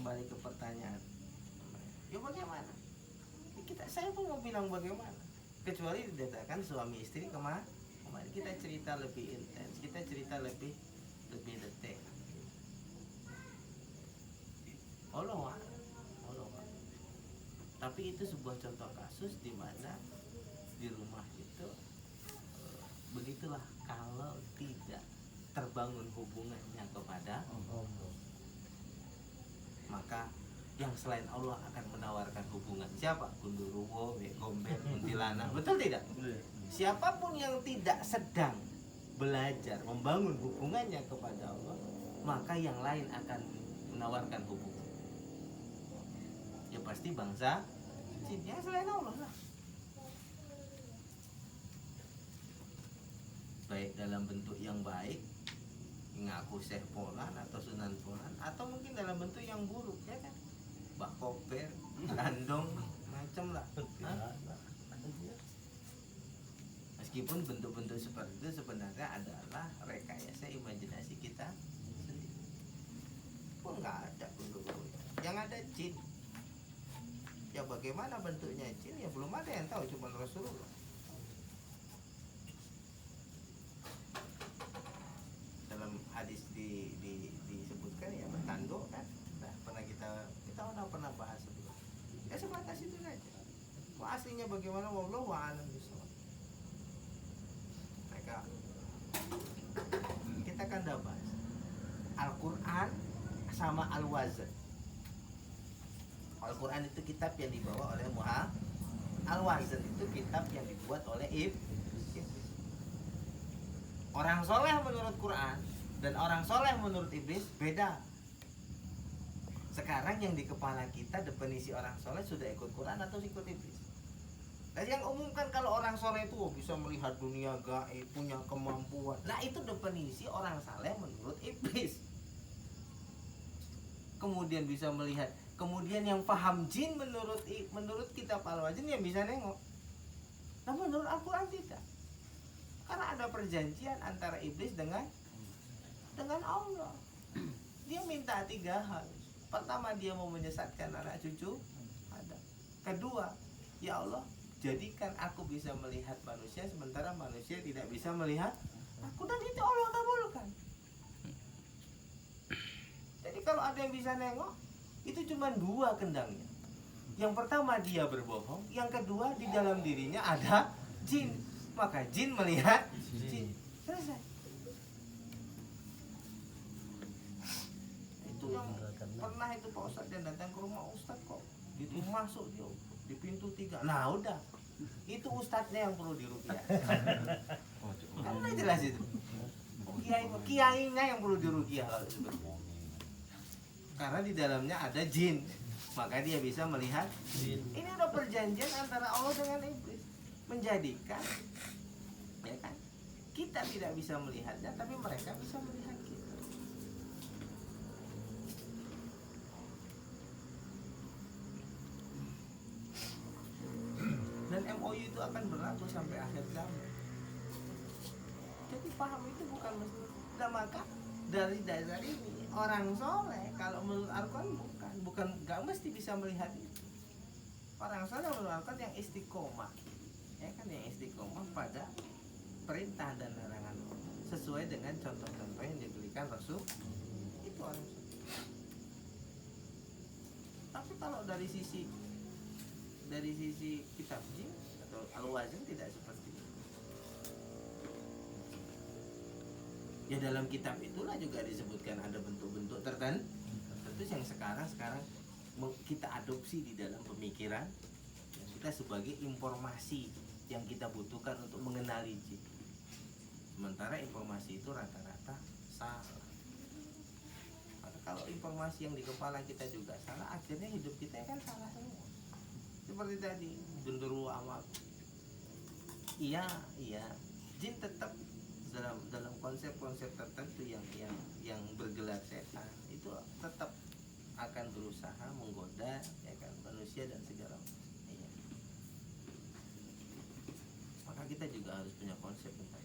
kembali ke pertanyaan, ya bagaimana? Saya pun mau bilang bagaimana, kecuali dikatakan suami istri kemana kita cerita lebih intens, kita cerita lebih detail. Allah. Tapi itu sebuah contoh kasus di mana di rumah itu begitulah, kalau tidak terbangun hubungannya kepada Allah, maka yang selain Allah akan menawarkan hubungan. Siapa? Gundurwo, gombel, kuntilanak. Betul tidak? Siapapun yang tidak sedang belajar membangun hubungannya kepada Allah, maka yang lain akan menawarkan hubungan. Ya pasti bangsa jin, yang selain Allah lah. Baik dalam bentuk yang baik, ngaku Syekh Polan atau Sunan Polan, atau mungkin dalam bentuk yang buruk, ya kan? Mbah Koper, Landong, macam lah. Meskipun bentuk-bentuk seperti itu sebenarnya adalah rekayasa imajinasi kita sendiri. Pun nggak ada bentuk yang ada jin. Ya bagaimana bentuknya jin? Ya belum ada yang tahu, cuma Rasulullah. Dalam hadis disebutkan ya bertanduk kan. Nah, kita pernah bahas sebelum. Ya sebatas itu saja. Aslinya bagaimana, wallahu a'lam bishawab. Kita kan dah bahas Al-Quran sama Al-Wazn. Al-Quran itu kitab yang dibawa oleh Muhammad. Al-Wazn itu kitab yang dibuat oleh Iblis. Orang soleh menurut Quran dan orang soleh menurut Iblis beda. Sekarang yang di kepala kita definisi orang soleh sudah ikut Quran atau ikut Iblis? Nah, yang umum kan kalau orang soleh itu bisa melihat dunia gaib, punya kemampuan. Nah itu definisi orang saleh menurut Iblis. Kemudian bisa melihat. Kemudian yang paham jin menurut kitab Al-Wazn yang bisa nengok. Nah menurut Al-Quran tidak. Karena ada perjanjian antara Iblis dengan Allah. Dia minta 3 hal. Pertama, dia mau menyesatkan anak cucu Adam. Kedua, ya Allah, jadikan aku bisa melihat manusia sementara manusia tidak bisa melihat aku, dan itu Allah kabulkan. Jadi kalau ada yang bisa nengok, itu cuma 2 kendangnya. Yang pertama dia berbohong, yang kedua di dalam dirinya ada jin. Maka jin melihat jin. Selesai. Itu yang pernah itu Pak Ustadz yang datang ke rumah Ustadz kok gitu, masuk dia di pintu 3. Nah udah, itu Ustadznya yang perlu diruqyah. Kan udah jelas itu. Kiainya yang perlu diruqyah kalau seperti. Karena di dalamnya ada jin, maka dia bisa melihat jin. Ini udah perjanjian antara Allah dengan Iblis, menjadikan ya kan, kita tidak bisa melihatnya tapi mereka bisa melihat kita. Dan MOU itu akan berlaku sampai akhir zaman. Jadi paham itu bukan mesti. Nah maka dari dasar ini orang soleh kalau menurut Al-Quran bukan nggak mesti bisa melihat itu. Orang soleh menurut Al-Quran yang istiqomah, ya kan, yang istiqomah pada perintah dan larangan sesuai dengan contoh-contoh yang diberikan Rasul, itu orang soleh. Tapi kalau dari sisi kitab jin atau Al-Wazn tidak seperti itu. Ya dalam kitab itulah juga disebutkan ada bentuk-bentuk tertentu yang sekarang kita adopsi di dalam pemikiran kita sebagai informasi yang kita butuhkan untuk mengenali jin. Sementara informasi itu rata-rata salah. Maka kalau informasi yang di kepala kita juga salah, akhirnya hidup kita kan salah semua. Seperti tadi Gundurwo awal. Iya, jin tetap dalam konsep-konsep tertentu yang bergelar setan itu tetap akan berusaha menggoda ya kan manusia dan segala macam. Maka kita juga harus punya konsep tentang